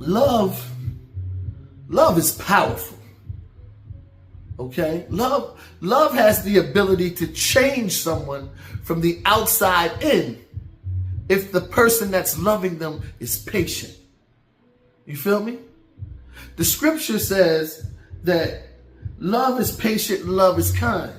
love is powerful. Okay? Love has the ability to change someone from the outside in if the person that's loving them is patient. You feel me? The scripture says that love is patient and love is kind.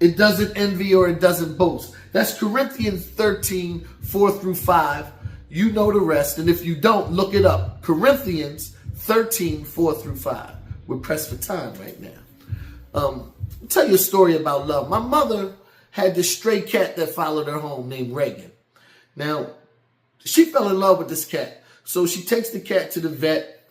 It doesn't envy or it doesn't boast. That's Corinthians 13, 4 through 5. You know the rest. And if you don't, look it up. Corinthians 13, 4 through 5. We're pressed for time right now. I'll tell you a story about love. My mother had this stray cat that followed her home named Reagan. Now, she fell in love with this cat. So she takes the cat to the vet.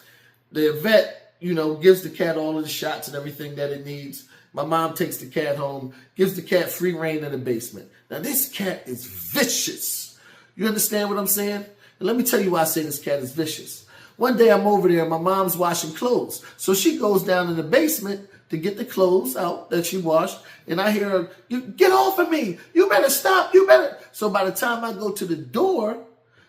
The vet, gives the cat all of the shots and everything that it needs. My mom takes the cat home, gives the cat free reign in the basement. Now, this cat is vicious. You understand what I'm saying? And let me tell you why I say this cat is vicious. One day I'm over there and my mom's washing clothes. So she goes down in the basement to get the clothes out that she washed. And I hear her, "You get off of me. You better stop. You better." So by the time I go to the door,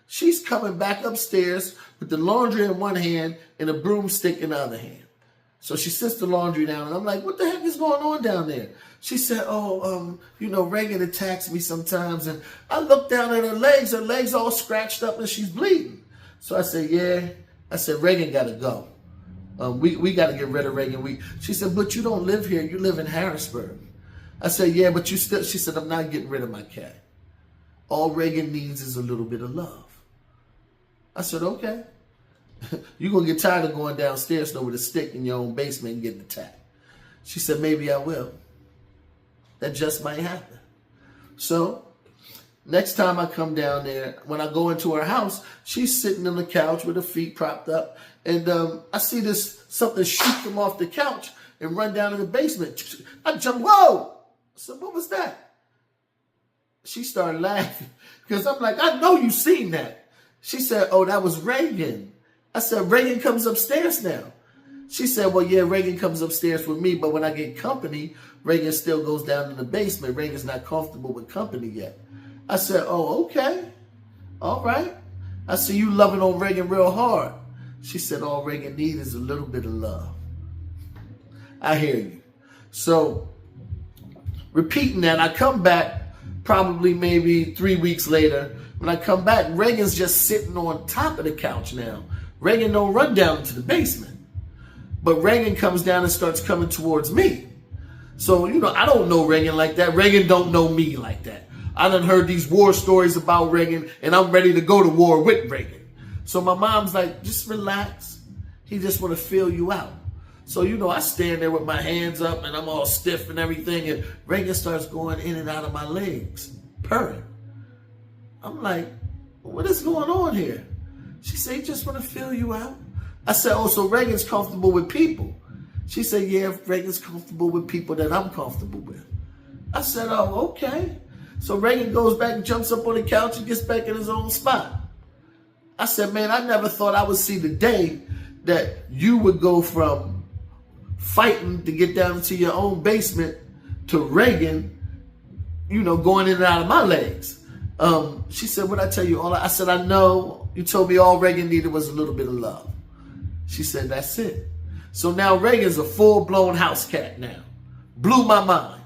she's coming back upstairs with the laundry in one hand and a broomstick in the other hand. So she sits the laundry down, and I'm like, "What the heck is going on down there?" She said, Reagan attacks me sometimes. And I look down at her legs all scratched up, and she's bleeding. So I said, "Yeah." I said, "Reagan got to go. We got to get rid of Reagan." She said, "But you don't live here. You live in Harrisburg." I said, "Yeah, but you still," she said, "I'm not getting rid of my cat. All Reagan needs is a little bit of love." I said, "Okay." You're going to get tired of going downstairs with a stick in your own basement and getting attacked. She said, "Maybe I will. That just might happen." So next time I come down there, when I go into her house, she's sitting on the couch with her feet propped up. And I see something shoot from off the couch and run down in the basement. I jump, "Whoa!" I said, "What was that?" She started laughing because I'm like, "I know you seen that." She said, "Oh, that was Reagan." I said, "Reagan comes upstairs now." She said, "Well, yeah, Reagan comes upstairs with me, but when I get company, Reagan still goes down in the basement. Reagan's not comfortable with company yet." I said, "Oh, okay. All right." I said, "You loving on Reagan real hard." She said, "All Reagan needs is a little bit of love." I hear you. So, repeating that, I come back probably maybe 3 weeks later. When I come back, Reagan's just sitting on top of the couch now. Reagan don't run down into the basement. But Reagan comes down and starts coming towards me. So, I don't know Reagan like that. Reagan don't know me like that. I done heard these war stories about Reagan, and I'm ready to go to war with Reagan. So my mom's like, "Just relax. He just want to feel you out." So, I stand there with my hands up, and I'm all stiff and everything, and Reagan starts going in and out of my legs, purring. I'm like, "What is going on here?" She said, "He just want to feel you out." I said, "Oh, so Reagan's comfortable with people?" She said, "Yeah, Reagan's comfortable with people that I'm comfortable with." I said, "Oh, okay." So Reagan goes back and jumps up on the couch and gets back in his own spot. I said, "Man, I never thought I would see the day that you would go from fighting to get down into your own basement to Reagan, going in and out of my legs." She said, "What I tell you?" I said, "I know you told me all Reagan needed was a little bit of love." She said, "That's it." So now Reagan's a full-blown house cat now. Blew my mind.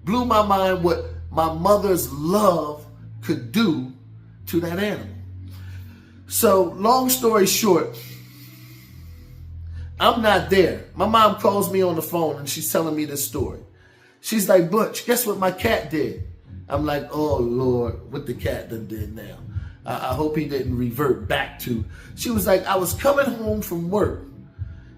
Blew my mind what my mother's love could do to that animal. So long story short, I'm not there. My mom calls me on the phone and she's telling me this story. She's like, "Butch, guess what my cat did?" I'm like, "Oh, Lord, what the cat done did now. I hope he didn't revert back to." She was like, "I was coming home from work."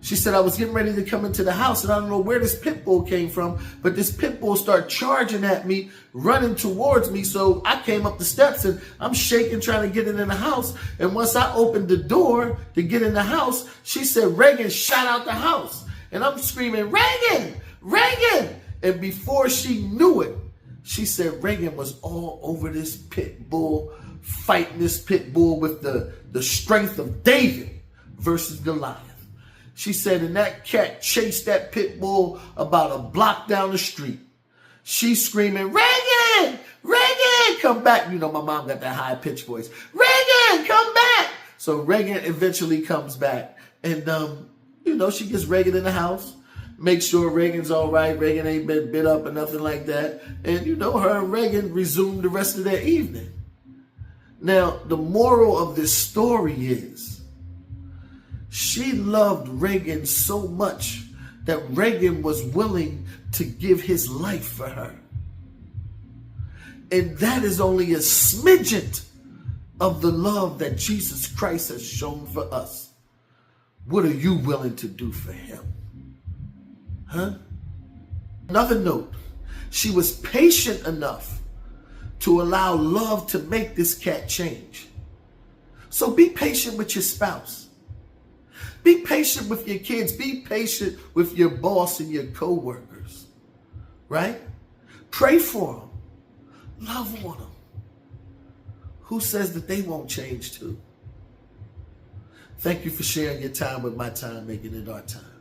She said, "I was getting ready to come into the house, and I don't know where this pit bull came from, but this pit bull started charging at me, running towards me. So I came up the steps, and I'm shaking, trying to get it in the house. And once I opened the door to get in the house," she said, "Reagan shot out the house." And I'm screaming, "Reagan! Reagan!" And before she knew it, she said Reagan was all over this pit bull, fighting this pit bull with the strength of David versus Goliath. She said, and that cat chased that pit bull about a block down the street. She's screaming, "Reagan! Reagan! Come back!" My mom got that high-pitched voice. "Reagan, come back!" So So Reagan eventually comes back, and she gets Reagan in the house, make sure Reagan's all right. Reagan ain't been bit up or nothing like that. And her and Reagan resumed the rest of their evening. Now, the moral of this story is she loved Reagan so much that Reagan was willing to give his life for her. And that is only a smidgen of the love that Jesus Christ has shown for us. What are you willing to do for him? Huh? Another note, she was patient enough to allow love to make this cat change. So be patient with your spouse. Be patient with your kids. Be patient with your boss and your co-workers. Right? Pray for them. Love on them. Who says that they won't change too? Thank you for sharing your time with my time, making it our time.